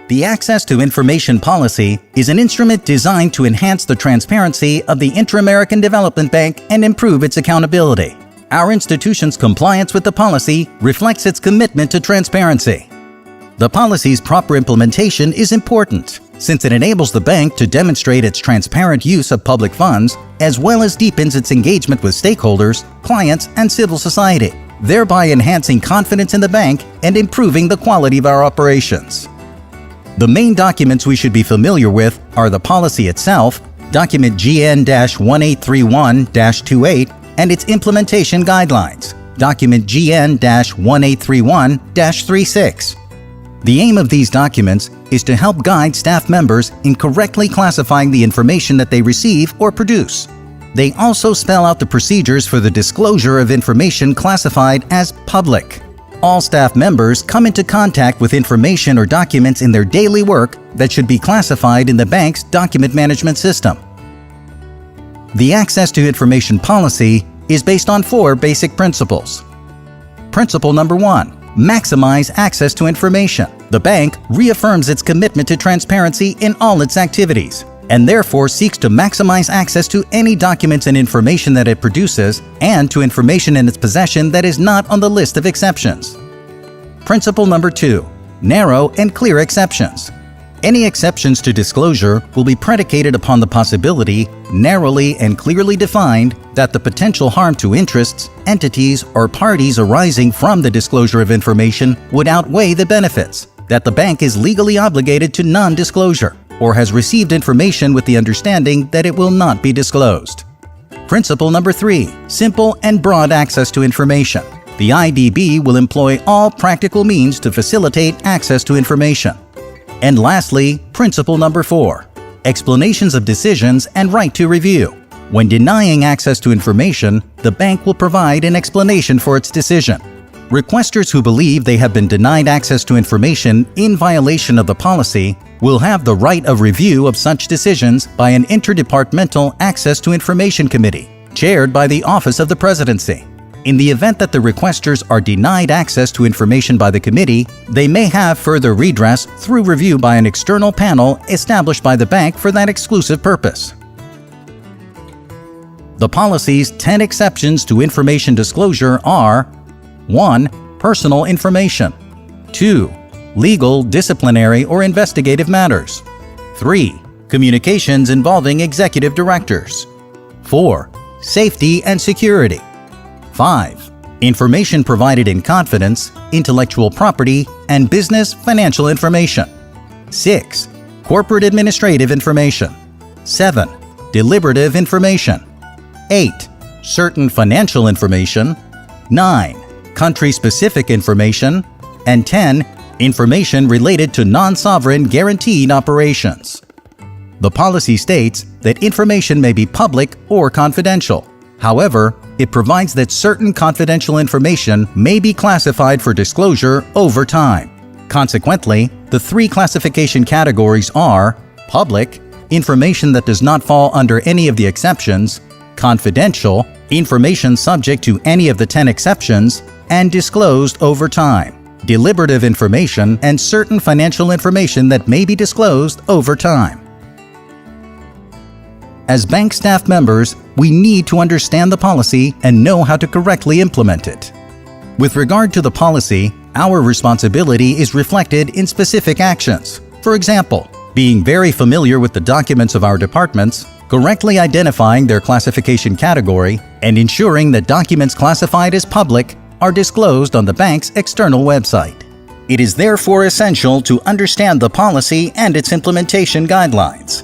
The Access to Information Policy is an instrument designed to enhance the transparency of the Inter-American Development Bank and improve its accountability. Our institution's compliance with the policy reflects its commitment to transparency. The policy's proper implementation is important, since it enables the bank to demonstrate its transparent use of public funds, as well as deepens its engagement with stakeholders, clients, and civil society, thereby enhancing confidence in the bank and improving the quality of our operations. The main documents we should be familiar with are the policy itself, document GN-1831-28, and its implementation guidelines, document GN-1831-36. The aim of these documents is to help guide staff members in correctly classifying the information that they receive or produce. They also spell out the procedures for the disclosure of information classified as public. All staff members come into contact with information or documents in their daily work that should be classified in the bank's document management system. The Access to Information Policy is based on 4 basic principles. Principle number 1, maximize access to information. The bank reaffirms its commitment to transparency in all its activities, and therefore seeks to maximize access to any documents and information that it produces and to information in its possession that is not on the list of exceptions. Principle number 2, narrow and clear exceptions. Any exceptions to disclosure will be predicated upon the possibility, narrowly and clearly defined, that the potential harm to interests, entities, or parties arising from the disclosure of information would outweigh the benefits, that the bank is legally obligated to non-disclosure, or has received information with the understanding that it will not be disclosed. Principle number 3, simple and broad access to information. The IDB will employ all practical means to facilitate access to information. And lastly, principle number 4, explanations of decisions and right to review. When denying access to information, the bank will provide an explanation for its decision. Requesters who believe they have been denied access to information in violation of the policy will have the right of review of such decisions by an Interdepartmental Access to Information Committee, chaired by the Office of the Presidency. In the event that the requesters are denied access to information by the committee, they may have further redress through review by an external panel established by the bank for that exclusive purpose. The policy's 10 exceptions to information disclosure are: 1. Personal information. 2. Legal, disciplinary, or investigative matters. 3. Communications involving executive directors. 4. Safety and security. 5. Information provided in confidence, intellectual property, and business financial information. 6. Corporate administrative information. 7. Deliberative information. 8. Certain financial information. 9. Country-specific information. And 10. Information related to non-sovereign guaranteed operations. The policy states that information may be public or confidential. However, it provides that certain confidential information may be classified for disclosure over time. Consequently, the 3 classification categories are: public, information that does not fall under any of the exceptions; confidential, information subject to any of the 10 exceptions; and disclosed over time, deliberative information, and certain financial information that may be disclosed over time. As bank staff members, we need to understand the policy and know how to correctly implement it. With regard to the policy, our responsibility is reflected in specific actions. For example, being very familiar with the documents of our departments, correctly identifying their classification category, and ensuring that documents classified as public are disclosed on the bank's external website. It is therefore essential to understand the policy and its implementation guidelines.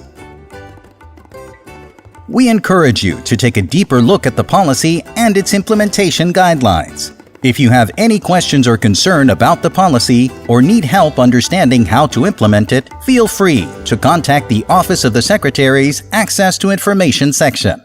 We encourage you to take a deeper look at the policy and its implementation guidelines. If you have any questions or concern about the policy or need help understanding how to implement it, feel free to contact the Office of the Secretary's Access to Information section.